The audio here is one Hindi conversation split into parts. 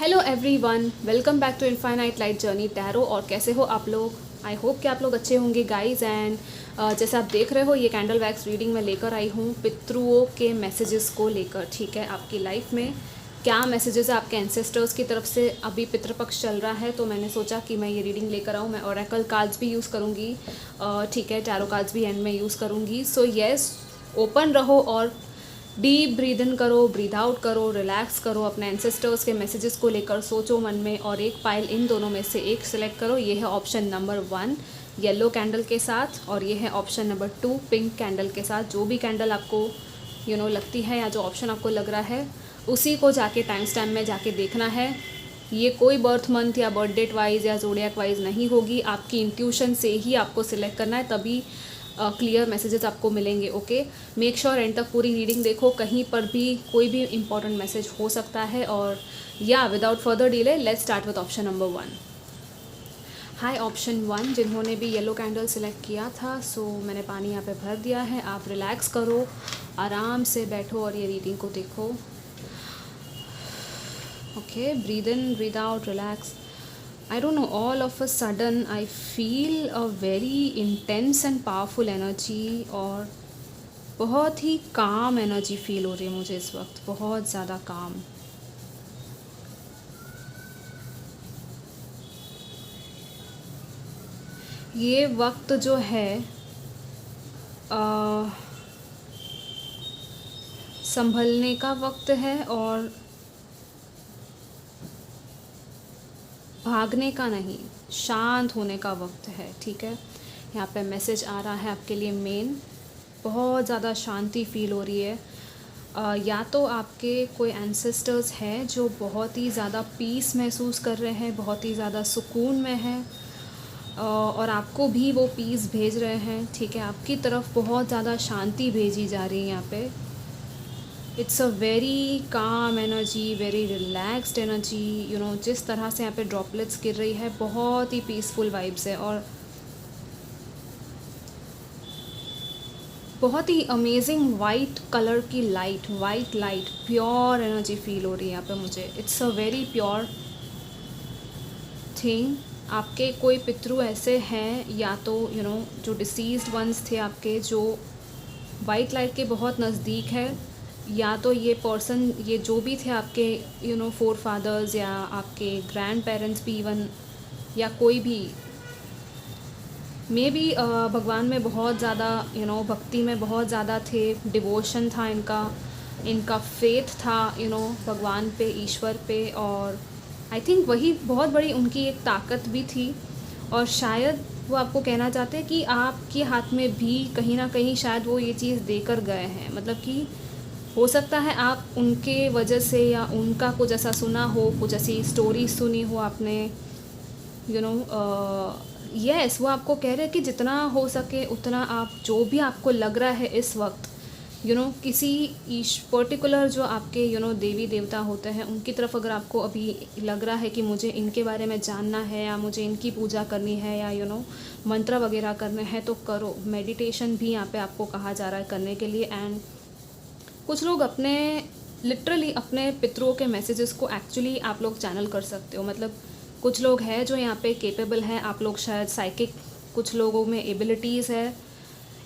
Hello everyone, welcome back to infinite light journey tarot. और कैसे हो आप लोग? आई होप कि आप लोग अच्छे होंगे गाइस। एंड जैसे आप देख रहे हो, ये कैंडल वैक्स रीडिंग मैं लेकर आई हूँ पितरुओं के मैसेजेस को लेकर। ठीक है, आपकी लाइफ में क्या मैसेजेस है आपके एंसेस्टर्स की तरफ से। अभी पितृपक्ष चल रहा है तो मैंने सोचा कि मैं ये रीडिंग लेकर आऊँ। मैं ओरेकल कार्ड्स भी यूज़ करूँगी, ठीक है, टैरो कार्ड्स भी एंड में यूज़ करूँगी। सो येस, ओपन रहो और डीप ब्रीद इन करो, ब्रीद आउट करो, रिलैक्स करो, अपने एंसेस्टर्स के मैसेजेस को लेकर सोचो मन में और एक पाइल इन दोनों में से एक सिलेक्ट करो। ये है ऑप्शन नंबर 1 येलो कैंडल के साथ, और ये है ऑप्शन नंबर 2 पिंक कैंडल के साथ। जो भी कैंडल आपको लगती है, या जो ऑप्शन आपको लग रहा है, उसी को जाके टाइम स्टैम्प में जाके देखना है। ये कोई बर्थ मंथ या बर्थ डेट वाइज या जोडियक वाइज नहीं होगी, आपकी इंट्यूशन से ही आपको सिलेक्ट करना है, तभी क्लियर मैसेजेस आपको मिलेंगे। ओके, मेक श्योर एंड तक पूरी रीडिंग देखो, कहीं पर भी कोई भी इंपॉर्टेंट मैसेज हो सकता है। और या without further delay let's start with option number 1। Hi option 1, जिन्होंने भी येलो कैंडल सेलेक्ट किया था, सो मैंने पानी यहाँ पे भर दिया है। आप रिलैक्स करो, आराम से बैठो और ये रीडिंग को देखो। Okay, breathe in, breathe out, relax. I don't know, all of a sudden I feel a very intense and powerful energy, और बहुत ही काम एनर्जी फील हो रही है मुझे इस वक्त, बहुत ज़्यादा काम। ये वक्त जो है संभलने का वक्त है और भागने का नहीं, शांत होने का वक्त है। ठीक है, यहाँ पे मैसेज आ रहा है आपके लिए मेन, बहुत ज़्यादा शांति फील हो रही है। या तो आपके कोई एंसेस्टर्स हैं जो बहुत ही ज़्यादा पीस महसूस कर रहे हैं, बहुत ही ज़्यादा सुकून में हैं, और आपको भी वो पीस भेज रहे हैं। ठीक है, आपकी तरफ बहुत ज़्यादा शांति भेजी जा रही है यहाँ पे। It's a very calm energy, very relaxed energy. जिस तरह से यहाँ पे ड्रॉपलेट्स गिर रही है, बहुत ही पीसफुल वाइब्स है और बहुत ही अमेजिंग वाइट कलर की light, white light, pure energy feel हो रही है यहाँ पे मुझे। It's a very pure thing. आपके कोई पितृ ऐसे हैं, या तो जो डिसीज्ड वंस थे आपके, जो वाइट लाइट के बहुत नज़दीक है, या तो ये पर्सन, ये जो भी थे आपके फोर फादर्स या आपके ग्रैंड पेरेंट्स भी इवन, या कोई भी मे बी भगवान में बहुत ज़्यादा भक्ति में बहुत ज़्यादा थे, डिवोशन था इनका फेथ था भगवान पे, ईश्वर पे। और आई थिंक वही बहुत बड़ी उनकी एक ताकत भी थी। और शायद वो आपको कहना चाहते हैं कि आपके हाथ में भी कहीं ना कहीं शायद वो ये चीज़ देकर गए हैं। मतलब कि हो सकता है आप उनके वजह से, या उनका कुछ ऐसा सुना हो, कुछ ऐसी स्टोरी सुनी हो आपने, यस, वो आपको कह रहे हैं कि जितना हो सके उतना आप, जो भी आपको लग रहा है इस वक्त, किसी पर्टिकुलर जो आपके देवी देवता होते हैं, उनकी तरफ अगर आपको अभी लग रहा है कि मुझे इनके बारे में जानना है, या मुझे इनकी पूजा करनी है, या मंत्र वगैरह करने हैं, तो करो। मेडिटेशन भी यहाँ पे आपको कहा जा रहा है करने के लिए। एंड कुछ लोग अपने लिटरली अपने पितरों के मैसेजेस को एक्चुअली आप लोग चैनल कर सकते हो। मतलब कुछ लोग हैं जो यहाँ पे केपेबल हैं, आप लोग शायद साइकिक, कुछ लोगों में एबिलिटीज़ है।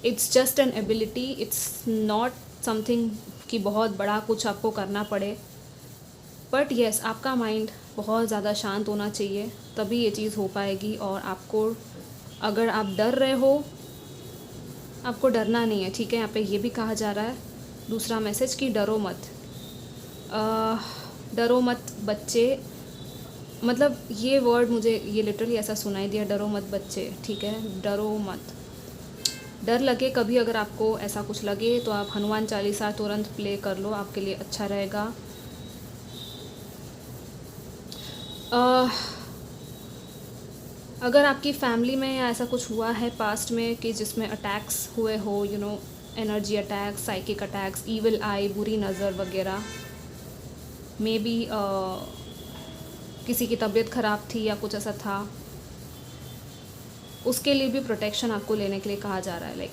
It's just an ability, it's not something कि बहुत बड़ा कुछ आपको करना पड़े। बट येस, आपका माइंड बहुत ज़्यादा शांत होना चाहिए, तभी ये चीज़ हो पाएगी। और आपको, अगर आप डर रहे हो, आपको डरना नहीं है। ठीक है, यहाँ पे ये भी कहा जा रहा है दूसरा मैसेज कि डरो मत, डरो मत बच्चे। मतलब ये वर्ड मुझे ये लिटरली ऐसा सुनाई दिया, डरो मत बच्चे। ठीक है, डरो मत, डर लगे कभी, अगर आपको ऐसा कुछ लगे तो आप हनुमान चालीसा तुरंत प्ले कर लो, आपके लिए अच्छा रहेगा। अगर आपकी फैमिली में या ऐसा कुछ हुआ है पास्ट में कि जिसमें अटैक्स हुए हो, energy attacks, psychic attacks, evil आई, बुरी नज़र वगैरह, मे बी किसी की तबीयत ख़राब थी या कुछ ऐसा था, उसके लिए भी प्रोटेक्शन आपको लेने के लिए कहा जा रहा है। लाइक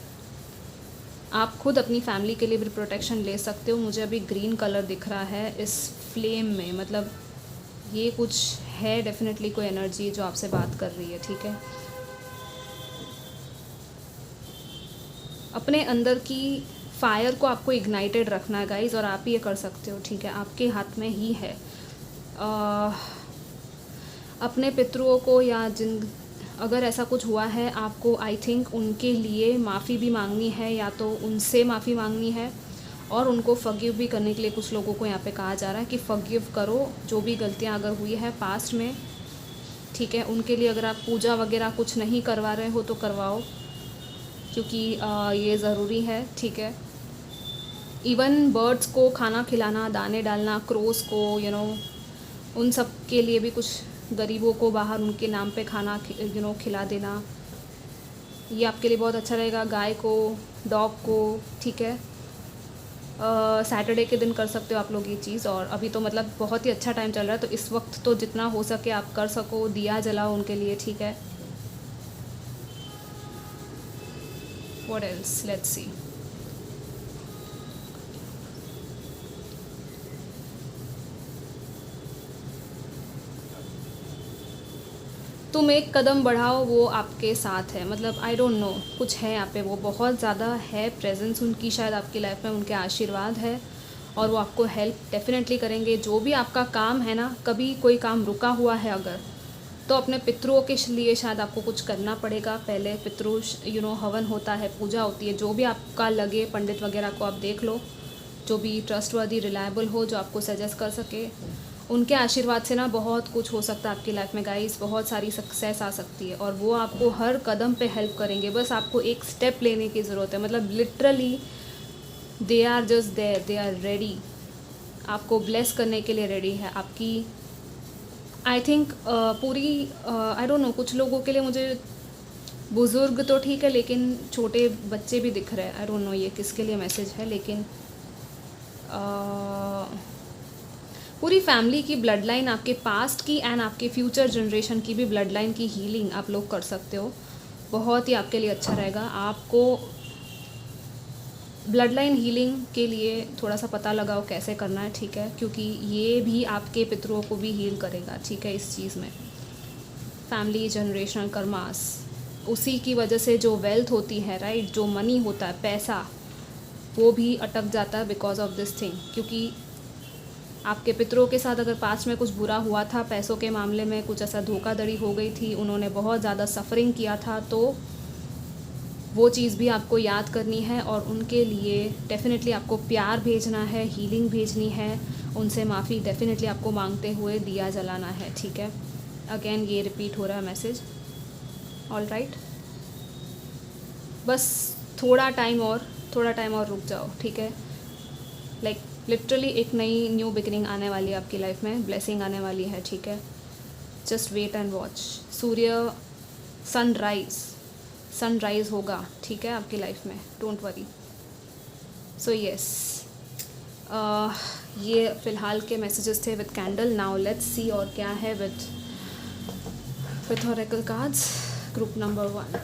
आप खुद अपनी फैमिली के लिए भी प्रोटेक्शन ले सकते हो। मुझे अभी ग्रीन कलर दिख रहा है इस फ्लेम में, मतलब ये कुछ है डेफिनेटली कोई एनर्जी जो आपसे बात कर रही है, ठीक है। अपने अंदर की फायर को आपको इग्नाइटेड रखना है गाइज, और आप ही ये कर सकते हो, ठीक है। आपके हाथ में ही है। अपने पितरों को या जिन अगर ऐसा कुछ हुआ है आपको, आई थिंक उनके लिए माफ़ी भी मांगनी है, या तो उनसे माफ़ी मांगनी है और उनको फॉरगिव भी करने के लिए कुछ लोगों को यहाँ पे कहा जा रहा है कि फॉरगिव करो जो भी गलतियाँ अगर हुई है पास्ट में, ठीक है। उनके लिए अगर आप पूजा वगैरह कुछ नहीं करवा रहे हो तो करवाओ, क्योंकि ये ज़रूरी है, ठीक है। इवन बर्ड्स को खाना खिलाना, दाने डालना, क्रोस को उन सब के लिए भी, कुछ गरीबों को बाहर उनके नाम पे खाना खिला देना, ये आपके लिए बहुत अच्छा रहेगा। गाय को, डॉग को, ठीक है। सैटरडे के दिन कर सकते हो आप लोग ये चीज़, और अभी तो मतलब बहुत ही अच्छा टाइम चल रहा है, तो इस वक्त तो जितना हो सके आप कर सको, दिया जलाओ उनके लिए, ठीक है। What else? Let's see. तुम एक कदम बढ़ाओ, वो आपके साथ है, मतलब आई डोंट नो, कुछ है यहाँ पे, वो बहुत ज़्यादा है प्रेजेंस उनकी शायद आपकी लाइफ में, उनके आशीर्वाद है और वो आपको हेल्प डेफिनेटली करेंगे। जो भी आपका काम है ना, कभी कोई काम रुका हुआ है अगर, तो अपने पितरों के लिए शायद आपको कुछ करना पड़ेगा पहले। पितरों हवन होता है, पूजा होती है, जो भी आपका लगे, पंडित वगैरह को आप देख लो, जो भी ट्रस्टवर्दी रिलायबल हो, जो आपको सजेस्ट कर सके। उनके आशीर्वाद से ना बहुत कुछ हो सकता है आपकी लाइफ में गाइस, बहुत सारी सक्सेस आ सकती है, और वो आपको हर कदम पे हेल्प करेंगे। बस आपको एक स्टेप लेने की ज़रूरत है, मतलब literally they are just there, they are ready, आपको ब्लेस करने के लिए रेडी है। आपकी आई थिंक पूरी आई डोंट नो, कुछ लोगों के लिए मुझे बुज़ुर्ग तो ठीक है, लेकिन छोटे बच्चे भी दिख रहे हैं। आई डोंट नो ये किसके लिए मैसेज है, लेकिन पूरी फैमिली की ब्लड लाइन, आपके पास्ट की एंड आपके फ्यूचर जनरेशन की भी ब्लड लाइन की हीलिंग आप लोग कर सकते हो। बहुत ही आपके लिए अच्छा रहेगा। आपको ब्लड लाइन हीलिंग के लिए थोड़ा सा पता लगाओ कैसे करना है, ठीक है, क्योंकि ये भी आपके पितरों को भी हील करेगा, ठीक है। इस चीज़ में फैमिली जनरेशनल कर्मास, उसी की वजह से जो वेल्थ होती है, राइट, जो मनी होता है, पैसा, वो भी अटक जाता है बिकॉज ऑफ दिस थिंग। क्योंकि आपके पितरों के साथ अगर पास्ट में कुछ बुरा हुआ था, पैसों के मामले में कुछ ऐसा धोखाधड़ी हो गई थी, उन्होंने बहुत ज़्यादा सफ़रिंग किया था, तो वो चीज़ भी आपको याद करनी है और उनके लिए डेफ़िनेटली आपको प्यार भेजना है, हीलिंग भेजनी है, उनसे माफ़ी डेफ़िनेटली आपको मांगते हुए दिया जलाना है, ठीक है। अगेन ये रिपीट हो रहा है मैसेज, ऑल राइट। बस थोड़ा टाइम और रुक जाओ, ठीक है। लाइक लिटरली एक नई न्यू बिगिनिंग आने वाली है आपकी लाइफ में, ब्लेसिंग आने वाली है, ठीक है। Just wait and watch. सूर्य सनराइज़ होगा, ठीक है, आपकी लाइफ में, डोंट वरी। सो यस, ये फ़िलहाल के मैसेजेस थे with candle. Now let's see और क्या है with oracle cards, group number 1।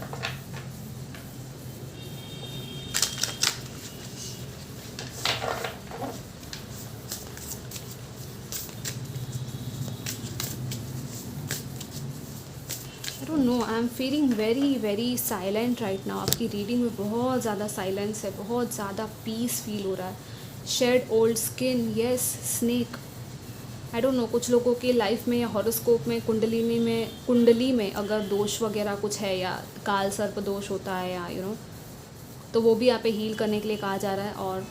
No, I am feeling very silent right now. आपकी रीडिंग में बहुत ज़्यादा साइलेंस है, बहुत ज़्यादा पीस फील हो रहा है। Shed old skin, yes, snake. I don't know, कुछ लोगों के लाइफ में या हॉरोस्कोप में, कुंडली में अगर दोष वगैरह कुछ है, या काल सर्प दोष होता है, या तो वो भी यहाँ पे हील करने के लिए कहा जा रहा है। और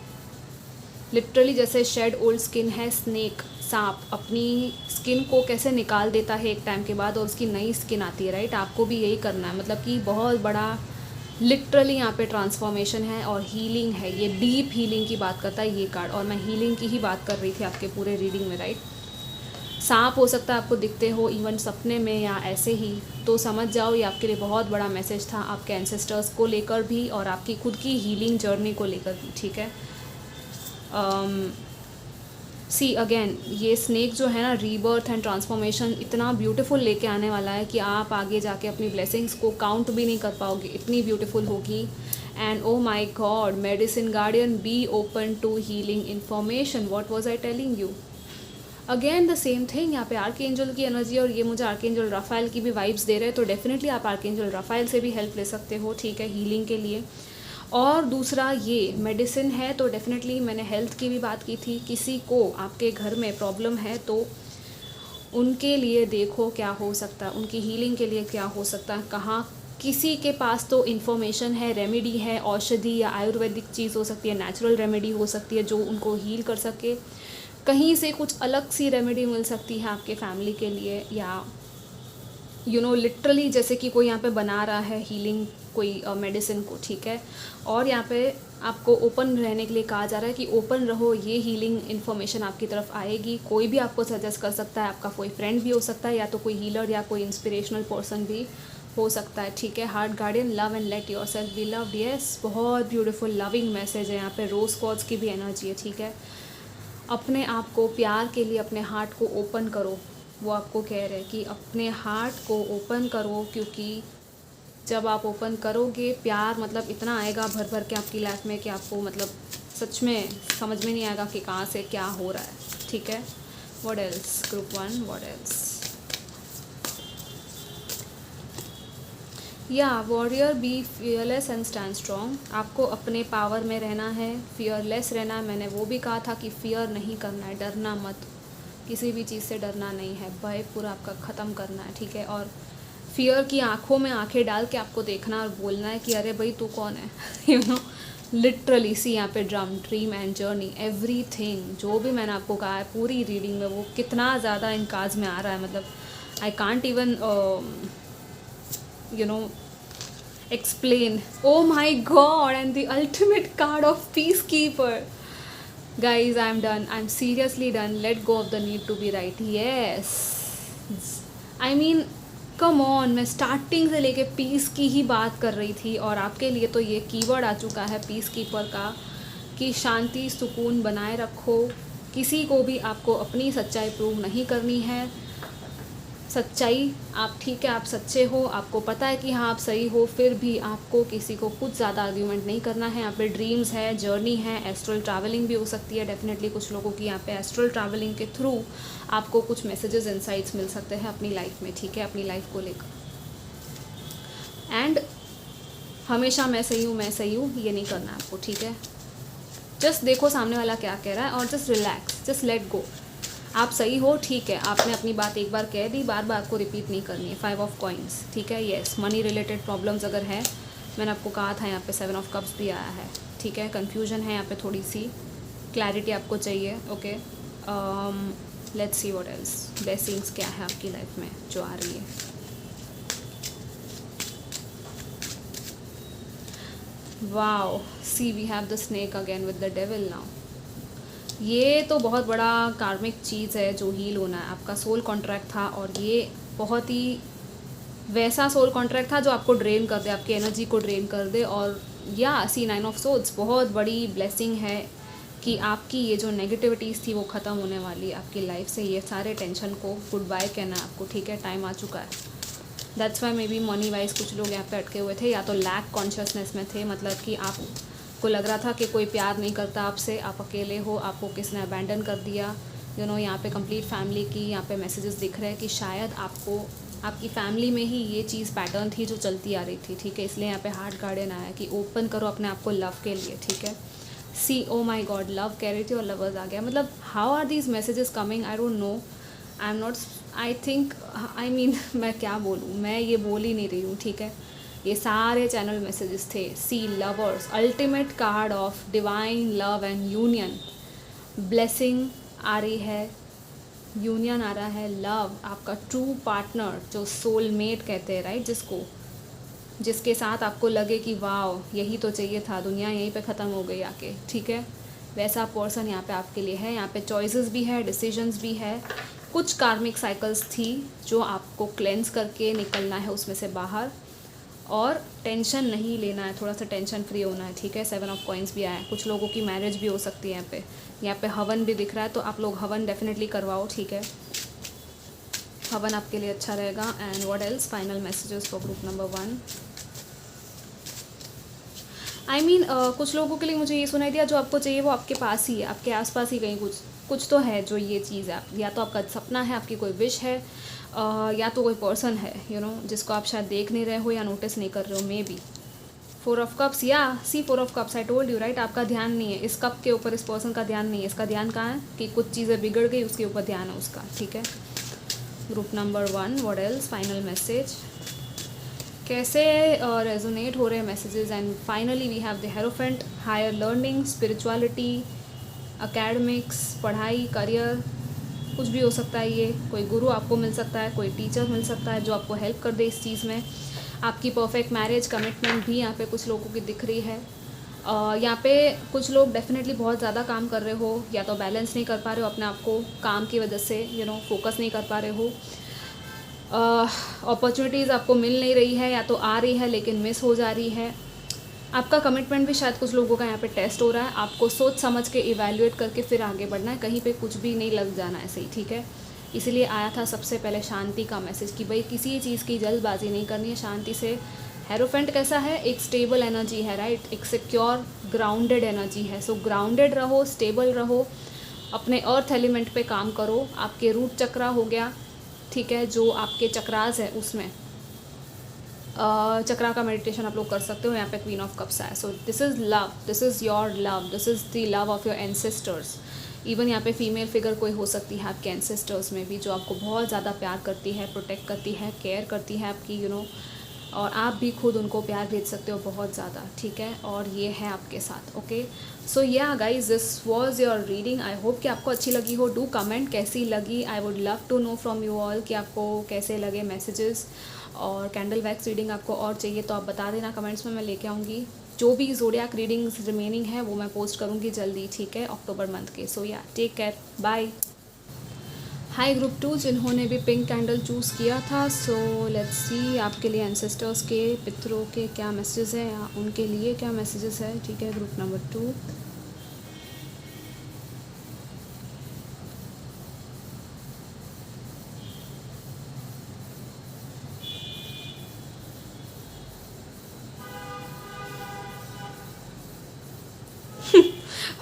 लिटरली जैसे शेड ओल्ड स्किन है, स्नेक, सांप अपनी स्किन को कैसे निकाल देता है एक टाइम के बाद और उसकी नई स्किन आती है, राइट। आपको भी यही करना है, मतलब कि बहुत बड़ा लिटरली यहाँ पे ट्रांसफॉर्मेशन है और हीलिंग है। ये डीप हीलिंग की बात करता है ये कार्ड, और मैं हीलिंग की ही बात कर रही थी आपके पूरे रीडिंग में, राइट। सांप हो सकता है आपको दिखते हो, इवन सपने में या ऐसे ही, तो समझ जाओ ये आपके लिए बहुत बड़ा मैसेज था, आपके एंसेस्टर्स को लेकर भी और आपकी खुद की हीलिंग जर्नी को लेकर भी, ठीक है। सी अगेन, ये स्नेक जो है ना, रीबर्थ एंड ट्रांसफॉर्मेशन इतना ब्यूटीफुल लेके आने वाला है कि आप आगे जाके अपनी ब्लेसिंग्स को काउंट भी नहीं कर पाओगे, इतनी ब्यूटीफुल होगी। And oh my god, medicine guardian, be open to healing information. What was I telling you? Again the same thing, यहाँ पे आर्कएंजल की एनर्जी और ये मुझे आर्कएंजल राफेल की भी वाइब्स दे रहे हैं, तो डेफिनेटली आप आर्कएंजल राफेल से भी हेल्प ले सकते हो, ठीक है, हीलिंग के लिए। और दूसरा ये मेडिसिन है, तो डेफिनेटली मैंने हेल्थ की भी बात की थी, किसी को आपके घर में प्रॉब्लम है तो उनके लिए देखो क्या हो सकता है, उनकी हीलिंग के लिए क्या हो सकता है, कहाँ किसी के पास तो इन्फॉर्मेशन है, रेमेडी है, औषधि या आयुर्वेदिक चीज़ हो सकती है, नेचुरल रेमेडी हो सकती है जो उनको हील कर सके, कहीं से कुछ अलग सी रेमेडी मिल सकती है आपके फैमिली के लिए, या लिटरली जैसे कि कोई यहाँ पे बना रहा है हीलिंग कोई मेडिसिन को, ठीक है। और यहाँ पे आपको ओपन रहने के लिए कहा जा रहा है कि ओपन रहो, ये हीलिंग इन्फॉर्मेशन आपकी तरफ आएगी। कोई भी आपको सजेस्ट कर सकता है, आपका कोई फ्रेंड भी हो सकता है, या तो कोई हीलर या कोई इंस्पिरेशनल पर्सन भी हो सकता है, ठीक है। Heart guardian, love and let your self be loved, yes, बहुत ब्यूटीफुल लविंग मैसेज है यहाँ पे। रोज क्वार्ट्ज की भी एनर्जी है, ठीक है। अपने आप को प्यार के लिए अपने हार्ट को ओपन करो, वो आपको कह रहे हैं कि अपने हार्ट को ओपन करो, क्योंकि जब आप ओपन करोगे प्यार मतलब इतना आएगा भर भर के आपकी लाइफ में कि आपको मतलब सच में समझ में नहीं आएगा कि कहाँ से क्या हो रहा है, ठीक है। What else group 1, what else, या warrior be fearless and stand strong. आपको अपने पावर में रहना है, फियरलेस रहना है। मैंने वो भी कहा था कि फियर नहीं करना है, डरना मत, किसी भी चीज़ से डरना नहीं है, भय पूरा आपका ख़त्म करना है, ठीक है। और फियर की आंखों में आंखें डाल के आपको देखना और बोलना है कि अरे भाई तू कौन है, लिटरली सी यहाँ पे ड्रीम एंड जर्नी, एवरीथिंग जो भी मैंने आपको कहा है पूरी रीडिंग में वो कितना ज़्यादा इन कार्ड्स में आ रहा है, मतलब I can't even explain. Oh my god, and the ultimate card of Peacekeeper. Guys, I'm done. I'm seriously done. Let go of the need to be right. Yes. I mean, come on, मैं स्टार्टिंग से लेके पीस की ही बात कर रही थी, और आपके लिए तो ये कीवर्ड आ चुका है पीस कीपर का कि शांति सुकून बनाए रखो। किसी को भी आपको अपनी सच्चाई प्रूव नहीं करनी है। सच्चाई आप, ठीक है, आप सच्चे हो, आपको पता है कि हाँ आप सही हो, फिर भी आपको किसी को कुछ ज़्यादा आर्ग्यूमेंट नहीं करना है। यहाँ पे ड्रीम्स है, जर्नी है, एस्ट्रल ट्रैवलिंग भी हो सकती है डेफिनेटली कुछ लोगों की। यहाँ पे एस्ट्रल ट्रैवलिंग के थ्रू आपको कुछ मैसेजेस, इंसाइट्स मिल सकते हैं अपनी लाइफ में, ठीक है, अपनी लाइफ को लेकर। एंड हमेशा मैं सही हूँ, मैं सही हूँ, ये नहीं करना है आपको, ठीक है। जस्ट देखो सामने वाला क्या कह रहा है और just relax, just let go. आप सही हो, ठीक है, आपने अपनी बात एक बार कह दी, बार बार आपको रिपीट नहीं करनी है। 5 ऑफ कॉइन्स, ठीक है, येस। मनी रिलेटेड प्रॉब्लम्स अगर है, मैंने आपको कहा था यहाँ पे 7 ऑफ कप्स भी आया है, ठीक है। कन्फ्यूजन है यहाँ पे, थोड़ी सी क्लैरिटी आपको चाहिए, okay. Let's see what else, blessings क्या है आपकी लाइफ में जो आ रही है। Wow, see we have the snake again with the devil now. ये तो बहुत बड़ा कार्मिक चीज़ है जो हील होना है। आपका सोल कॉन्ट्रैक्ट था, और ये बहुत ही वैसा सोल कॉन्ट्रैक्ट था जो आपको ड्रेन कर दे, आपकी एनर्जी को ड्रेन कर दे। और या सी 9 ऑफ सोल्स बहुत बड़ी ब्लेसिंग है कि आपकी ये जो नेगेटिविटीज़ थी वो ख़त्म होने वाली है आपकी लाइफ से। ये सारे टेंशन को गुड बाय कहना है आपको, ठीक है, टाइम आ चुका है। That's why may be money wise कुछ लोग यहाँ पे अटके हुए थे, या तो लैक कॉन्शियसनेस में थे, मतलब कि आपको लग रहा था कि कोई प्यार नहीं करता आपसे, आप अकेले हो, आपको किसने अबैंडन कर दिया। यहाँ पे कंप्लीट फैमिली की यहाँ पे मैसेजेस दिख रहे हैं कि शायद आपको आपकी फैमिली में ही ये चीज़ पैटर्न थी जो चलती आ रही थी, ठीक है। इसलिए यहाँ पे हार्ट गार्डियन आया कि ओपन करो अपने आप को लव के लिए, ठीक है। सी ओ माई गॉड, लव कह रही थी और लवर्स आ गया। मतलब how are these messages coming, I don't know, I am not, I think, I mean मैं क्या बोलूँ, मैं ये बोल ही नहीं रही हूँ, ठीक है। ये सारे चैनल मैसेजेस थे। See lovers, ultimate card of divine love and union, blessing आ रही है, यूनियन आ रहा है, लव, आपका ट्रू पार्टनर जो सोलमेट कहते हैं, राइट, जिसके साथ आपको लगे कि वाह यही तो चाहिए था, दुनिया यहीं पे ख़त्म हो गई आके, ठीक है, वैसा पर्सन यहाँ पे आपके लिए है। यहाँ पे चॉइसेस भी है, डिसीजंस भी है, कुछ कार्मिक साइकिल्स थी जो आपको क्लेंस करके निकलना है उसमें से बाहर, और टेंशन नहीं लेना है, थोड़ा सा टेंशन फ्री होना है, ठीक है। 7 ऑफ कॉइन्स भी आया है, कुछ लोगों की मैरिज भी हो सकती है यहाँ पे हवन भी दिख रहा है, तो आप लोग हवन डेफिनेटली करवाओ, ठीक है, हवन आपके लिए अच्छा रहेगा। And what else, final messages for group number 1। I mean कुछ लोगों के लिए मुझे ये सुनाई दिया, जो आपको चाहिए वो आपके पास ही है, आपके आसपास ही कहीं कुछ कुछ तो है जो ये चीज़ है। या तो आपका सपना है, आपकी कोई विश है, या तो कोई पर्सन है जिसको आप शायद देख नहीं रहे हो या नोटिस नहीं कर रहे हो, मे बी। 4 ऑफ कप्स, या सी 4 of cups, I told you right. आपका ध्यान नहीं है इस कप के ऊपर, इस पर्सन का ध्यान नहीं है। इसका ध्यान कहाँ है कि कुछ चीज़ें बिगड़ गई, उसके ऊपर ध्यान है उसका, ठीक है। Group number 1, what else, final message कैसे रेजोनेट हो रहे हैं messages. And finally we have the hierophant, higher learning, spirituality, academics, पढ़ाई, करियर, कुछ भी हो सकता है। ये कोई गुरु आपको मिल सकता है, कोई टीचर मिल सकता है जो आपको हेल्प कर दे इस चीज़ में। आपकी परफेक्ट मैरिज, कमिटमेंट भी यहाँ पे कुछ लोगों की दिख रही है। यहाँ पे कुछ लोग डेफिनेटली बहुत ज़्यादा काम कर रहे हो, या तो बैलेंस नहीं कर पा रहे हो अपने आप को काम की वजह से, फोकस नहीं कर पा रहे हो। अपॉर्चुनिटीज़ आपको मिल नहीं रही है, या तो आ रही है लेकिन मिस हो जा रही है। आपका कमिटमेंट भी शायद कुछ लोगों का यहाँ पे टेस्ट हो रहा है। आपको सोच समझ के इवैल्यूएट करके फिर आगे बढ़ना है, कहीं पे कुछ भी नहीं लग जाना है, सही, ठीक है। इसीलिए आया था सबसे पहले शांति का मैसेज कि भाई किसी चीज़ की जल्दबाजी नहीं करनी है, शांति से। हेरोफेंट कैसा है, एक स्टेबल एनर्जी है, राइट, एक सिक्योर ग्राउंडेड एनर्जी है। सो ग्राउंडेड रहो, स्टेबल रहो, अपने अर्थ एलिमेंट पे काम करो। आपके रूट चक्रा हो गया, ठीक है, जो आपके चक्रास है उसमें चक्रा का मेडिटेशन आप लोग कर सकते हो। यहाँ पे क्वीन ऑफ कप्स है। So this is love, this is your love, this is the love of your ancestors. Even यहाँ पे फीमेल फिगर कोई हो सकती है आपके एंसेस्टर्स में भी, जो आपको बहुत ज़्यादा प्यार करती है, प्रोटेक्ट करती है, केयर करती है आपकी, और आप भी खुद उनको प्यार भेज सकते हो बहुत ज़्यादा, ठीक है। और ये है आपके साथ, okay. So yeah guys, this was your reading. I hope कि आपको अच्छी लगी हो। डू कमेंट कैसी लगी, I would love to know from you all कि आपको कैसे लगे मैसेजेस। और कैंडल वैक्स रीडिंग आपको और चाहिए तो आप बता देना कमेंट्स में, मैं लेके आऊँगी। जो भी ज़ोडिएक रीडिंग्स रिमेनिंग है वो मैं पोस्ट करूँगी जल्दी, ठीक है, अक्टूबर मंथ के। सो या, टेक केयर, बाय। हाय ग्रुप 2 जिन्होंने भी पिंक कैंडल चूज़ किया था। सो लेट्स सी आपके लिए एंसेस्टर्स के, पितरों के क्या मैसेजेस हैं, या उनके लिए क्या मैसेजेस है, ठीक है। ग्रुप नंबर 2,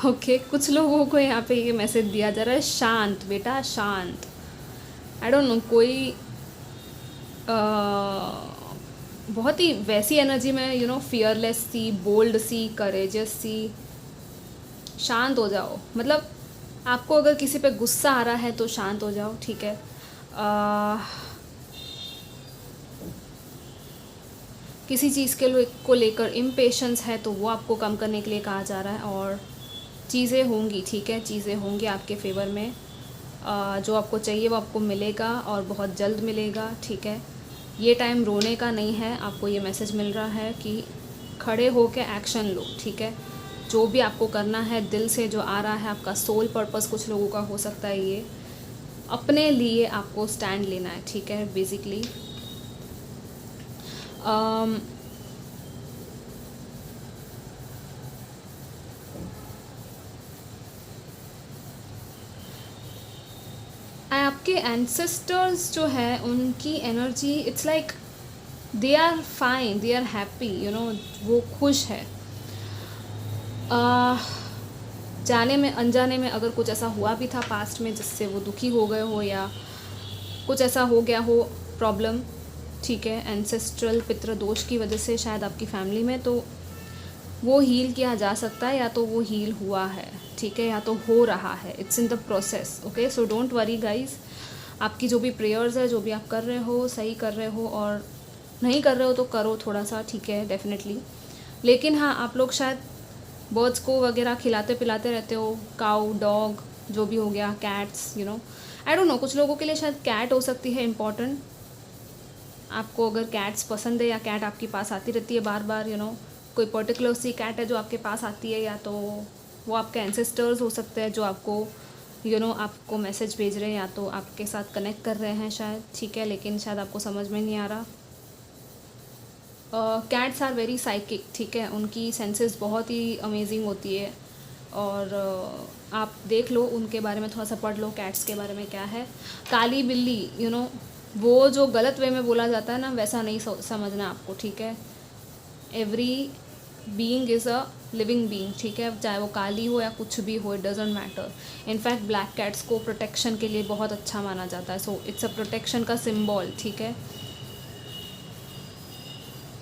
ओके कुछ लोगों को यहाँ पे ये मैसेज दिया जा रहा है, शांत बेटा शांत। आई डोंट नो, कोई बहुत ही वैसी एनर्जी में, फियरलेस सी, बोल्ड सी, करेजियस सी। शांत हो जाओ, मतलब आपको अगर किसी पे गुस्सा आ रहा है तो शांत हो जाओ, ठीक है। किसी चीज़ को लेकर इम्पेशंस है तो वो आपको कम करने के लिए कहा जा रहा है। और चीज़ें होंगी, ठीक है, चीज़ें होंगी आपके फेवर में। जो आपको चाहिए वो आपको मिलेगा और बहुत जल्द मिलेगा, ठीक है। ये टाइम रोने का नहीं है, आपको ये मैसेज मिल रहा है कि खड़े हो के एक्शन लो, ठीक है। जो भी आपको करना है दिल से जो आ रहा है, आपका सोल पर्पस कुछ लोगों का हो सकता है, ये अपने लिए आपको स्टैंड लेना है, ठीक है, बेसिकली। आपके एंसेस्टर्स जो है उनकी energy, it's like they are fine, they are happy, वो खुश है। जाने में अनजाने में अगर कुछ ऐसा हुआ भी था पास्ट में जिससे वो दुखी हो गए हो, या कुछ ऐसा हो गया हो प्रॉब्लम, ठीक है, एंसेस्ट्रल पितृ दोष की वजह से शायद आपकी फैमिली में, तो वो हील किया जा सकता है, या तो वो हील हुआ है, ठीक है, या तो हो रहा है, it's in the process, okay. So don't worry guys, आपकी जो भी प्रेयर्स है, जो भी आप कर रहे हो सही कर रहे हो, और नहीं कर रहे हो तो करो थोड़ा सा, ठीक है, डेफिनेटली। लेकिन हाँ, आप लोग शायद बर्ड्स को वगैरह खिलाते पिलाते रहते हो, काऊ, डॉग, जो भी हो गया, कैट्स, आई डोंट नो, कुछ लोगों के लिए शायद कैट हो सकती है इम्पॉर्टेंट। आपको अगर कैट्स पसंद है, या कैट आपके पास आती रहती है बार बार, कोई पर्टिकुलर सी कैट है जो आपके पास आती है, या तो वो आपके एंसेस्टर्स हो सकते हैं जो आपको आपको मैसेज भेज रहे हैं, या तो आपके साथ कनेक्ट कर रहे हैं शायद, ठीक है, लेकिन शायद आपको समझ में नहीं आ रहा। कैट्स आर वेरी साइकिक, ठीक है, उनकी सेंसेस बहुत ही अमेजिंग होती है। और आप देख लो उनके बारे में, थोड़ा सा पढ़ लो कैट्स के बारे में क्या है। काली बिल्ली, वो जो गलत वे में बोला जाता है ना, वैसा नहीं समझना आपको, ठीक है। Every being is a living being, ठीक है, चाहे वो काली हो या कुछ भी हो, it doesn't matter. In fact black cats को प्रोटेक्शन के लिए बहुत अच्छा माना जाता है, सो इट्स अ प्रोटेक्शन का सिंबल, ठीक है।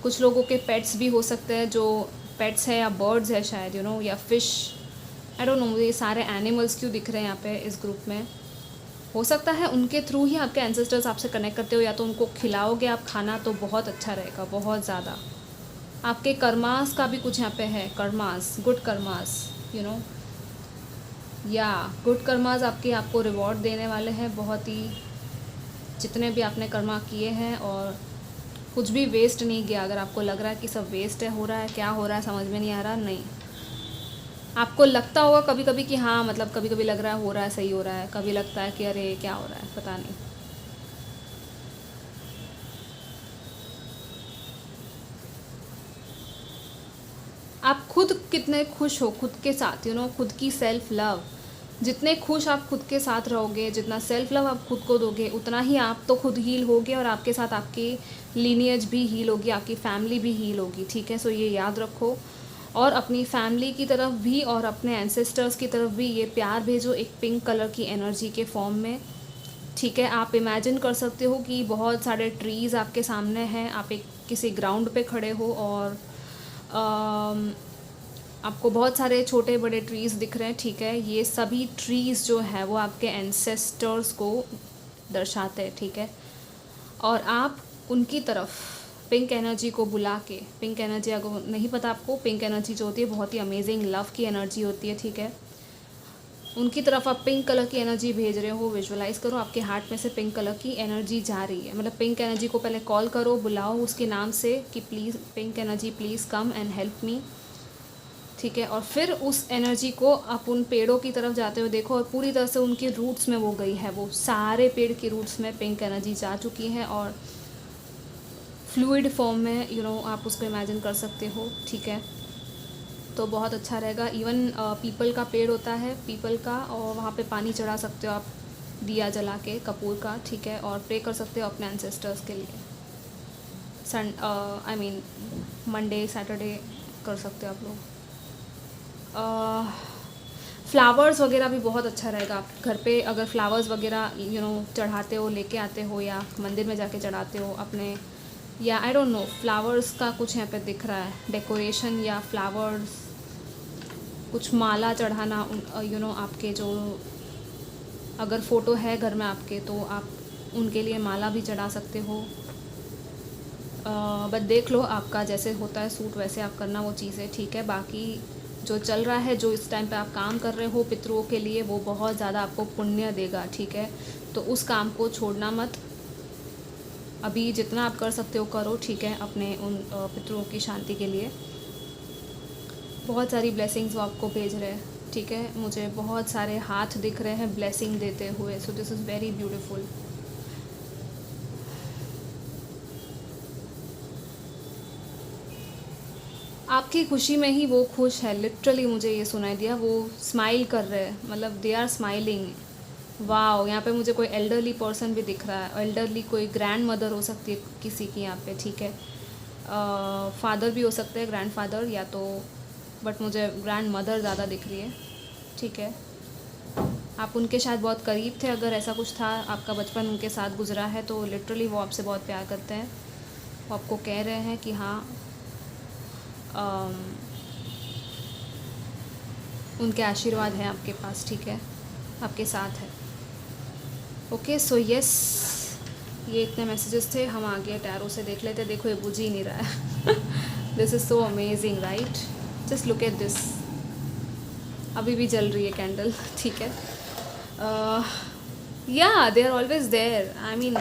कुछ लोगों के पेट्स भी हो सकते हैं, जो पेट्स है या बर्ड्स है शायद, यू नो, या फिश, आई डोंट नो, मुझे ये सारे एनिमल्स क्यों दिख रहे हैं यहाँ पे इस ग्रुप में। हो सकता है उनके थ्रू ही आपके एंसेस्टर्स आपसे कनेक्ट करते हो, या तो उनको खिलाओगे आप खाना तो बहुत अच्छा रहेगा, बहुत ज़्यादा। आपके कर्मास का भी कुछ यहाँ पे है, karmas, good karmas, you know, या गुड कर्मास आपके आपको रिवॉर्ड देने वाले हैं बहुत ही, जितने भी आपने कर्मा किए हैं, और कुछ भी वेस्ट नहीं गया। अगर आपको लग रहा है कि सब वेस्ट है, हो रहा है, क्या हो रहा है समझ में नहीं आ रहा, नहीं, आपको लगता होगा कभी कभी कि हाँ, मतलब कभी कभी लग रहा है हो रहा है, सही हो रहा है, कभी लगता है कि अरे क्या हो रहा है, पता नहीं। आप खुद कितने खुश हो खुद के साथ, यू नो, खुद की सेल्फ लव, जितने खुश आप खुद के साथ रहोगे, जितना सेल्फ लव आप खुद को दोगे, उतना ही आप तो खुद हील होगे, और आपके साथ आपकी लीनियज भी हील होगी, आपकी फैमिली भी हील होगी, ठीक है। सो ये याद रखो, और अपनी फैमिली की तरफ भी और अपने एंसेस्टर्स की तरफ भी ये प्यार भेजो, एक पिंक कलर की एनर्जी के फॉर्म में, ठीक है। आप इमेजिन कर सकते हो कि बहुत सारे ट्रीज़ आपके सामने हैं, आप एक किसी ग्राउंड पे खड़े हो, और आपको बहुत सारे छोटे बड़े ट्रीज़ दिख रहे हैं, ठीक है। ये सभी ट्रीज़ जो है वो आपके एंसेस्टर्स को दर्शाते हैं, ठीक है। और आप उनकी तरफ पिंक एनर्जी को बुला के, पिंक एनर्जी अगर नहीं पता आपको, पिंक एनर्जी जो होती है बहुत ही अमेजिंग लव की एनर्जी होती है, ठीक है। उनकी तरफ आप पिंक कलर की एनर्जी भेज रहे हो, विजुअलाइज करो आपके हार्ट में से पिंक कलर की एनर्जी जा रही है, मतलब पिंक एनर्जी को पहले कॉल करो, बुलाओ उसके नाम से कि please pink energy please come and help me, ठीक है। और फिर उस एनर्जी को आप उन पेड़ों की तरफ जाते हुए देखो, और पूरी तरह से उनकी रूट्स में वो गई है, वो सारे पेड़ की रूट्स में पिंक एनर्जी जा चुकी है, और फ्लूइड फॉर्म में, यू नो, आप उसको इमेजिन कर सकते हो, ठीक है। तो बहुत अच्छा रहेगा। इवन पीपल का पेड़ होता है, पीपल का, और वहाँ पे पानी चढ़ा सकते हो आप दिया जला के कपूर का, ठीक है, और प्रे कर सकते हो अपने एंसेस्टर्स के लिए। आई मीन मंडे सैटरडे कर सकते हो आप लोग। फ्लावर्स वगैरह भी बहुत अच्छा रहेगा। आप घर पे अगर फ्लावर्स वगैरह, यू नो, चढ़ाते हो, लेके आते हो, या मंदिर में जाके चढ़ाते हो अपने, या आई डोंट नो, फ्लावर्स का कुछ यहाँ पे दिख रहा है, डेकोरेशन या फ्लावर्स, कुछ माला चढ़ाना, यू नो, आपके जो अगर फ़ोटो है घर में आपके, तो आप उनके लिए माला भी चढ़ा सकते हो। बट देख लो आपका जैसे होता है सूट, वैसे आप करना वो चीज़ें, ठीक है। बाकी जो चल रहा है, जो इस टाइम पे आप काम कर रहे हो पितरों के लिए, वो बहुत ज़्यादा आपको पुण्य देगा, ठीक है। तो उस काम को छोड़ना मत, अभी जितना आप कर सकते हो करो, ठीक है, अपने उन पितरों की शांति के लिए। बहुत सारी ब्लेसिंग्स वो आपको भेज रहे हैं, ठीक है। मुझे बहुत सारे हाथ दिख रहे हैं ब्लेसिंग देते हुए, so this is very beautiful. आपकी खुशी में ही वो खुश है, लिटरली मुझे ये सुनाई दिया, वो स्माइल कर रहे हैं, मतलब दे आर स्माइलिंग। वाओ, यहाँ पे मुझे कोई एल्डरली पर्सन भी दिख रहा है, एल्डरली कोई ग्रैंड मदर हो सकती है किसी की यहाँ पे, ठीक है। फादर भी हो सकते हैं, ग्रैंड फादर, या तो, बट मुझे ग्रैंड मदर ज़्यादा दिख रही है, ठीक है। आप उनके शायद बहुत करीब थे, अगर ऐसा कुछ था, आपका बचपन उनके साथ गुजरा है, तो लिटरली वो आपसे बहुत प्यार करते हैं। वो आपको कह रहे हैं कि हाँ, उनके आशीर्वाद हैं आपके पास, ठीक है, आपके साथ है। ओके, सो यस, ये इतने मैसेजेस थे, हम आगे टैरो से देख लेते। देखो ये बुझ ही नहीं रहा है this is so amazing, right, just look at this, अभी भी जल रही है कैंडल, ठीक है। Yeah they are always there, I mean,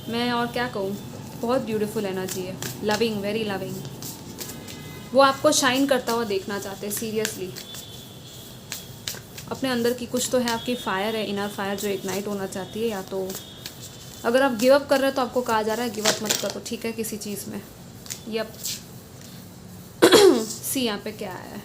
मैं और क्या कहूँ, बहुत ब्यूटीफुल एनर्जी है, लविंग, वेरी लविंग। वो आपको शाइन करता हुआ देखना चाहते हैं, सीरियसली। अपने अंदर की कुछ तो है, आपकी फायर है, इनर फायर, जो इग्नाइट होना चाहती है। या तो अगर आप गिव अप कर रहे हो तो आपको कहा जा रहा है गिव अप मत करो, ठीक है, किसी चीज़ में। यप सी यहाँ पे क्या है,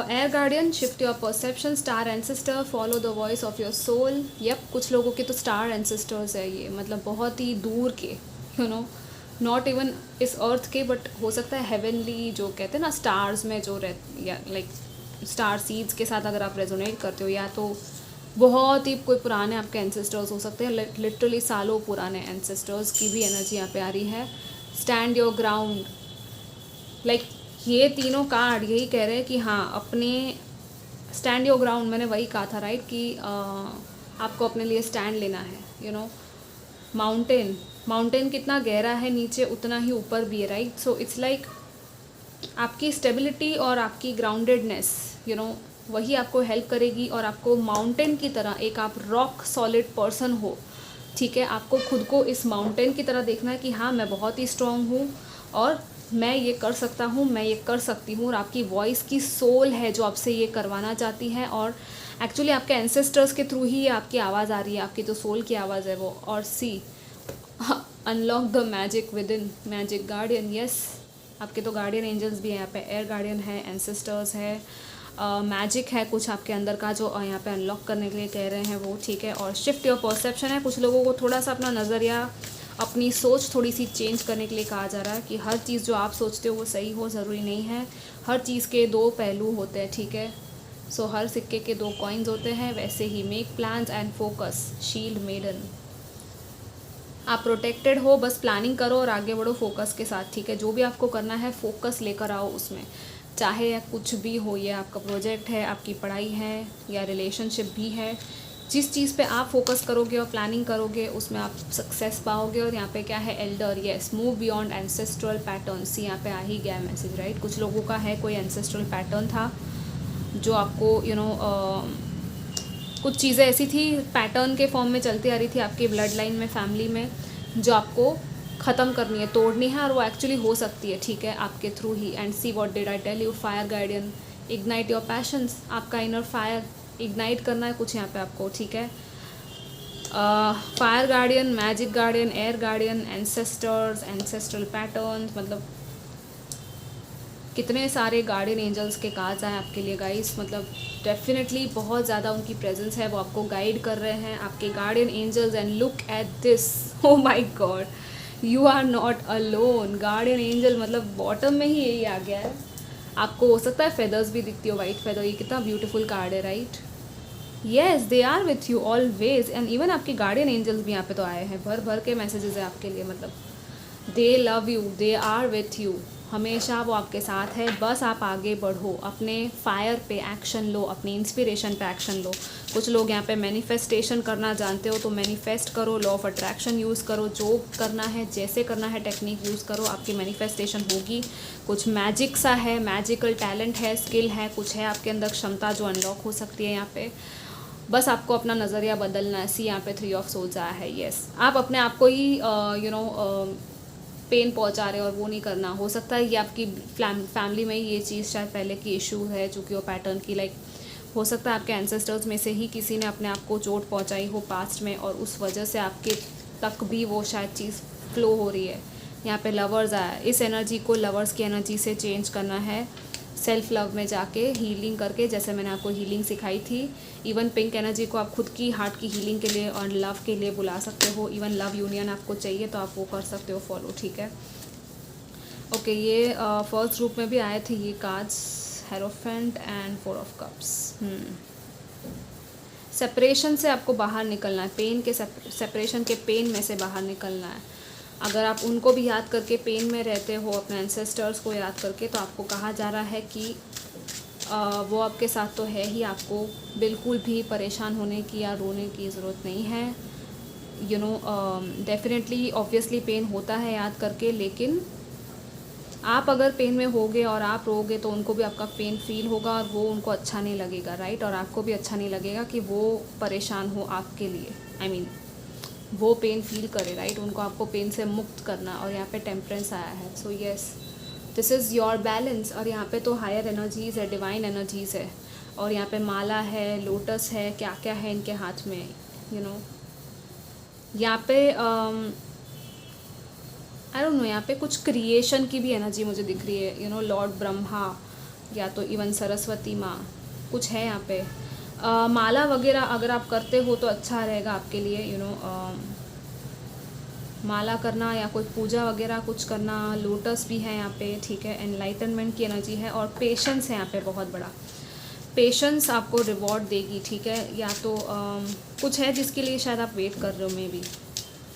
air guardian, shift your perception, star ancestor, follow the voice of your soul. Yup, कुछ लोगों के तो स्टार एंसेस्टर्स है ये, मतलब बहुत ही दूर के, यू नो, नॉट इवन इस अर्थ के, बट हो सकता है हेवनली, जो कहते हैं ना स्टार्स में जो रह, या लाइक स्टार सीड्स के साथ अगर आप रेजोनेट करते हो, या तो बहुत ही कोई पुराने आपके एंसेस्टर्स हो सकते हैं, लिटरली सालों पुराने एंसेस्टर्स की भी एनर्जी यहाँ पे आ रही है। स्टैंड योर ग्राउंड, लाइक ये तीनों कार्ड यही कह रहे हैं कि हाँ, अपने स्टैंड योर ग्राउंड, मैंने वही कहा था राइट, कि आपको अपने लिए स्टैंड लेना है, यू नो। माउंटेन कितना गहरा है नीचे, उतना ही ऊपर भी है, राइट। सो इट्स लाइक आपकी स्टेबिलिटी और आपकी ग्राउंडेडनेस, यू नो, वही आपको हेल्प करेगी, और आपको माउंटेन की तरह एक आप रॉक सॉलिड पर्सन हो, ठीक है। आपको खुद को इस माउंटेन की तरह देखना है कि हाँ, मैं बहुत ही स्ट्रांग हूँ और मैं ये कर सकता हूँ, मैं ये कर सकती हूँ। और आपकी वॉइस की सोल है जो आपसे ये करवाना चाहती है, और एक्चुअली आपके एंसेस्टर्स के थ्रू ही आपकी आवाज़ आ रही है, आपकी जो सोल की आवाज़ है वो। और see, unlock the magic within, magic guardian, yes. आपके तो गार्डियन एंजल्स भी हैं यहाँ पे, एयर गार्डियन है, एंसेस्टर्स है, मैजिक है कुछ आपके अंदर का जो यहाँ पे अनलॉक करने के लिए कह रहे हैं वो, ठीक है। और शिफ्ट योर परसेप्शन है, कुछ लोगों को थोड़ा सा अपना नज़रिया, अपनी सोच थोड़ी सी चेंज करने के लिए कहा जा रहा है कि हर चीज़ जो आप सोचते हो वो सही हो, ज़रूरी नहीं है। हर चीज़ के दो पहलू होते हैं, ठीक है। सो हर सिक्के के दो कॉइन्स होते हैं, वैसे ही make plans and focus, shield maiden. आप प्रोटेक्टेड हो, बस प्लानिंग करो और आगे बढ़ो फोकस के साथ, ठीक है। जो भी आपको करना है फोकस लेकर आओ उसमें, चाहे या कुछ भी हो, ये आपका प्रोजेक्ट है, आपकी पढ़ाई है, या रिलेशनशिप भी है। जिस चीज़ पे आप फोकस करोगे और प्लानिंग करोगे उसमें आप सक्सेस पाओगे। और यहाँ पे क्या है, Elder, yes, move beyond ancestral patterns, यहाँ पे आ ही गया मैसेज, राइट। कुछ लोगों का है कोई एंसेस्ट्रल पैटर्न था जो आपको कुछ चीज़ें ऐसी थी पैटर्न के फॉर्म में चलती आ रही थी आपकी ब्लड लाइन में, फैमिली में, जो आपको ख़त्म करनी है, तोड़नी है, और वो एक्चुअली हो सकती है, ठीक है, आपके थ्रू ही। And see what did I tell you, fire guardian, ignite your passions, आपका इनर फायर इग्नाइट करना है कुछ यहाँ पे आपको, ठीक है। Fire guardian, magic guardian, air guardian, ancestors, ancestral patterns, मतलब कितने सारे गार्डियन एंजल्स के कार्ड्स आए आपके लिए गाइस। मतलब डेफिनेटली बहुत ज़्यादा उनकी प्रेजेंस है, वो आपको गाइड कर रहे हैं, आपके guardian angels. And look at this, oh my god, you are not alone. Guardian angel मतलब बॉटम में ही यही आ गया है। आपको हो सकता है फेदर्स भी दिखती हो, वाइट फेदर, ये कितना ब्यूटीफुल कार्ड है, right. Yes, they are with you always. And even आपके गार्डियन एंजल्स भी यहाँ पे तो आए हैं, भर भर के मैसेजेस है आपके लिए। मतलब they love you, they are with you, हमेशा वो आपके साथ है, बस आप आगे बढ़ो, अपने फायर पे एक्शन लो, अपनी इंस्पिरेशन पे एक्शन लो। कुछ लोग यहाँ पे मैनिफेस्टेशन करना जानते हो तो मैनिफेस्ट करो, लॉ ऑफ अट्रैक्शन यूज़ करो, जो करना है जैसे करना है टेक्निक यूज़ करो, आपकी मैनिफेस्टेशन होगी। कुछ मैजिक सा है, मैजिकल टैलेंट है, स्किल है, कुछ है आपके अंदर क्षमता जो अनलॉक हो सकती है यहाँ पे। बस आपको अपना नज़रिया बदलना है। सी, यहाँ पे 3 ऑफ सोल्स आया है, येस। आप अपने आप को ही पेन पहुंचा रहे हो और वो नहीं करना। हो सकता है ये आपकी फैमिली में ये चीज़ शायद पहले की इशू है, जो कि वो पैटर्न की, लाइक हो सकता है आपके एंसेस्टर्स में से ही किसी ने अपने आप को चोट पहुंचाई हो पास्ट में, और उस वजह से आपके तक भी वो शायद चीज़ फ्लो हो रही है। यहाँ पे लवर्स आया, इस एनर्जी को लवर्स की एनर्जी से चेंज करना है, सेल्फ लव में जाके हीलिंग करके, जैसे मैंने आपको हीलिंग सिखाई थी। इवन पिंक एनर्जी को आप खुद की हार्ट की हीलिंग के लिए और लव के लिए बुला सकते हो। इवन लव यूनियन आपको चाहिए तो आप वो कर सकते हो फॉलो, ठीक है। ओके, ये फर्स्ट ग्रुप में भी आए थे ये cards, hierophant and 4 of cups. Separation से आपको बाहर निकलना है, पेन के सेपरेशन के पेन में से बाहर निकलना है। अगर आप उनको भी याद करके पेन में रहते हो, अपने एंसेस्टर्स को याद करके, तो आपको कहा जा रहा है कि वो आपके साथ तो है ही, आपको बिल्कुल भी परेशान होने की या रोने की ज़रूरत नहीं है। You know, definitely obviously pain होता है याद करके, लेकिन आप अगर पेन में होगे और आप रोगे तो उनको भी आपका पेन फील होगा और वो उनको अच्छा नहीं लगेगा, राइट। और आपको भी अच्छा नहीं लगेगा कि वो परेशान हो आपके लिए, आई मीन वो पेन फील करे, राइट। उनको आपको पेन से मुक्त करना। और यहाँ पे टेम्परेंस आया है, so yes, this is your balance. और यहाँ पे तो हायर एनर्जीज़ है, डिवाइन एनर्जीज़ है, और यहाँ पे माला है, लोटस है, क्या क्या है इनके हाथ में, यू नो। यहाँ पे आई डोंट नो, यहाँ पे कुछ क्रिएशन की भी एनर्जी मुझे दिख रही है, यू नो, लॉर्ड ब्रह्मा या तो इवन सरस्वती माँ, कुछ है यहाँ पे। माला वगैरह अगर आप करते हो तो अच्छा रहेगा आपके लिए, यू नो। माला करना या कोई पूजा वगैरह कुछ करना, लोटस भी है यहाँ पे, ठीक है। एनलाइटनमेंट की एनर्जी है और पेशेंस है यहाँ पे बहुत बड़ा। पेशेंस आपको रिवॉर्ड देगी, ठीक है। या तो कुछ है जिसके लिए शायद आप वेट कर रहे हो, मे बी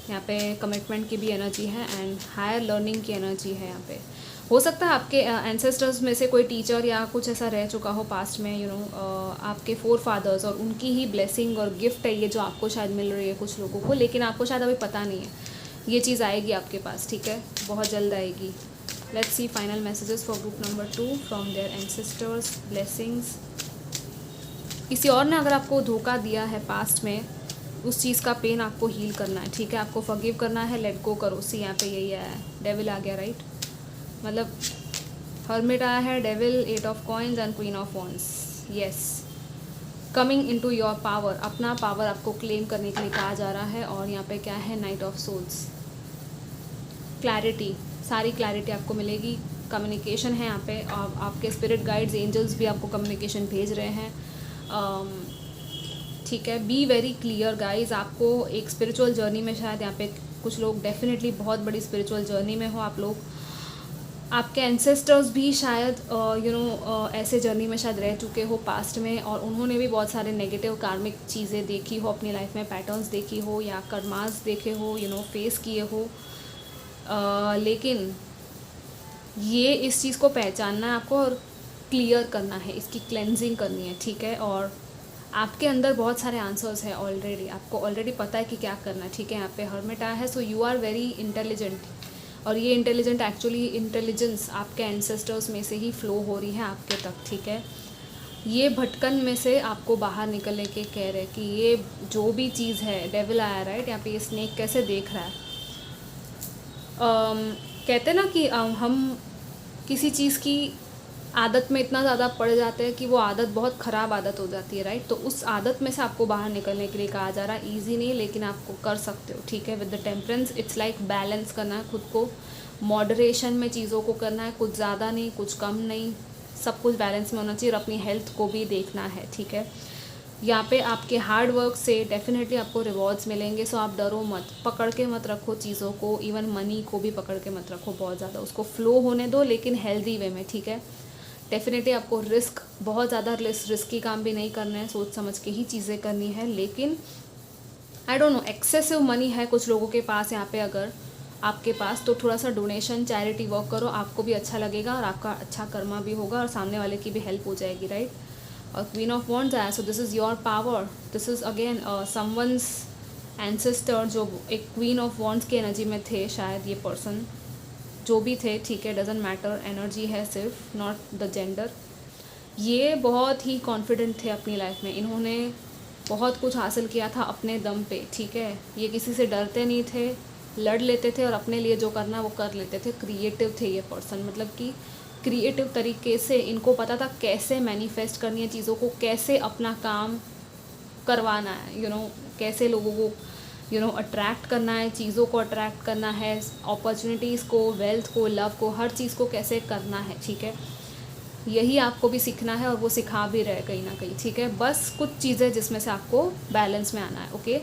यहाँ पे कमिटमेंट की भी एनर्जी है एंड हायर लर्निंग की एनर्जी है यहाँ पे। हो सकता है आपके एंसेस्टर्स में से कोई टीचर या कुछ ऐसा रह चुका हो पास्ट में, यू नो, आपके फोर फादर्स, और उनकी ही ब्लेसिंग और गिफ्ट है ये जो आपको शायद मिल रही है कुछ लोगों को, लेकिन आपको शायद अभी पता नहीं है। ये चीज़ आएगी आपके पास, ठीक है, बहुत जल्द आएगी। Let's see final messages for group number 2 from their ancestors, blessings. किसी और ने अगर आपको धोखा दिया है पास्ट में, उस चीज़ का पेन आपको हील करना है, ठीक है। आपको फॉरगिव करना है, लेट गो करो। सी यहाँ पे यही आया है, डेविल आ गया, राइट। मतलब हर्मिट आया है, devil, 8 of coins and queen of wands. Yes, coming into your power, अपना पावर आपको क्लेम करने के लिए कहा जा रहा है। और यहाँ पे क्या है, नाइट ऑफ सोल्स, क्लैरिटी, सारी क्लैरिटी आपको मिलेगी। कम्युनिकेशन है यहाँ पे, और आपके स्पिरिट गाइड्स, एंजल्स भी आपको कम्युनिकेशन भेज रहे हैं, ठीक है। Be very clear guys. आपको एक स्पिरिचुअल जर्नी में, शायद यहाँ पे कुछ लोग डेफिनेटली बहुत बड़ी स्पिरिचुअल जर्नी में हो आप लोग। आपके एंसेस्टर्स भी शायद ऐसे जर्नी में शायद रह चुके हो पास्ट में, और उन्होंने भी बहुत सारे नेगेटिव कार्मिक चीज़ें देखी हो अपनी लाइफ में, पैटर्न्स देखी हो या कर्मास देखे हो, फेस किए हो। लेकिन ये इस चीज़ को पहचानना है आपको और क्लियर करना है, इसकी क्लेंजिंग करनी है, ठीक है। और आपके अंदर बहुत सारे आंसर्स हैं ऑलरेडी, आपको ऑलरेडी पता है कि क्या करना है, ठीक है। यहाँ पे हर्मिट आया है, so you are very intelligent, और ये इंटेलिजेंट एक्चुअली इंटेलिजेंस आपके एंसेस्टर्स में से ही फ्लो हो रही है आपके तक, ठीक है। ये भटकन में से आपको बाहर निकलने के कह रहे हैं कि ये जो भी चीज़ है, डेविल आया, राइट। यहाँ पे ये स्नेक कैसे देख रहा है, कहते हैं ना कि हम किसी चीज़ की आदत में इतना ज़्यादा पड़ जाते हैं कि वो आदत बहुत ख़राब आदत हो जाती है, राइट। तो उस आदत में से आपको बाहर निकलने के लिए कहा जा रहा है। ईजी नहीं, लेकिन आपको कर सकते हो, ठीक है। With the temperance, it's like balance करना है खुद को, मॉडरेशन में चीज़ों को करना है, कुछ ज़्यादा नहीं, कुछ कम नहीं, सब कुछ बैलेंस में होना चाहिए, और अपनी हेल्थ को भी देखना है, ठीक है। यहाँ पे आपके हार्ड वर्क से डेफिनेटली आपको रिवॉर्ड्स मिलेंगे, सो आप डरो मत, पकड़ के मत रखो चीज़ों को, इवन मनी को भी पकड़ के मत रखो बहुत ज़्यादा, उसको फ्लो होने दो, लेकिन हेल्दी वे में, ठीक है। डेफिनेटली आपको रिस्क, बहुत ज़्यादा रिस्की काम भी नहीं करना है, सोच समझ के ही चीज़ें करनी है। लेकिन आई डोंट नो, एक्सेसिव मनी है कुछ लोगों के पास यहाँ पे, अगर आपके पास, तो थोड़ा सा डोनेशन, चैरिटी वर्क करो, आपको भी अच्छा लगेगा और आपका अच्छा कर्मा भी होगा और सामने वाले की भी हेल्प हो जाएगी, राइट। और क्वीन ऑफ वॉन्ड्स आया, so this is your power, this is again someone's ancestor जो एक क्वीन ऑफ वॉन्ड्स की एनर्जी में थे, शायद ये पर्सन जो भी थे, ठीक है, डजेंट मैटर, एनर्जी है सिर्फ, नॉट द जेंडर। ये बहुत ही कॉन्फिडेंट थे अपनी लाइफ में, इन्होंने बहुत कुछ हासिल किया था अपने दम पे, ठीक है। ये किसी से डरते नहीं थे, लड़ लेते थे और अपने लिए जो करना वो कर लेते थे। क्रिएटिव थे ये पर्सन, मतलब कि क्रिएटिव तरीके से इनको पता था कैसे मैनिफेस्ट करनी है चीज़ों को, कैसे अपना काम करवाना है, कैसे लोगों को अट्रैक्ट करना है, चीज़ों को अट्रैक्ट करना है, अपॉर्चुनिटीज़ को, वेल्थ को, लव को, हर चीज़ को कैसे करना है, ठीक है। यही आपको भी सीखना है और वो सिखा भी रहे कहीं ना कहीं, ठीक है। बस कुछ चीज़ें जिसमें से आपको बैलेंस में आना है, okay.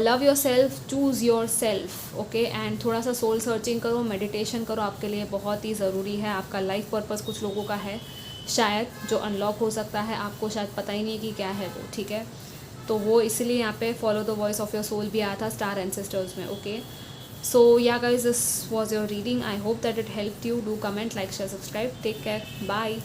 Love your self, choose your self, okay. And थोड़ा सा सोल सर्चिंग करो, मेडिटेशन करो, आपके लिए बहुत ही ज़रूरी है। आपका लाइफ पर्पस कुछ लोगों का है शायद जो अनलॉक हो सकता है, आपको शायद पता ही नहीं कि क्या है वो, ठीक है। तो वो इसलिए यहाँ पे follow the voice of your soul भी आया था स्टार एंसेस्टर्स में, okay. So yeah guys, this was your reading, I hope that it help you. Do comment, like, share, subscribe, take care, bye.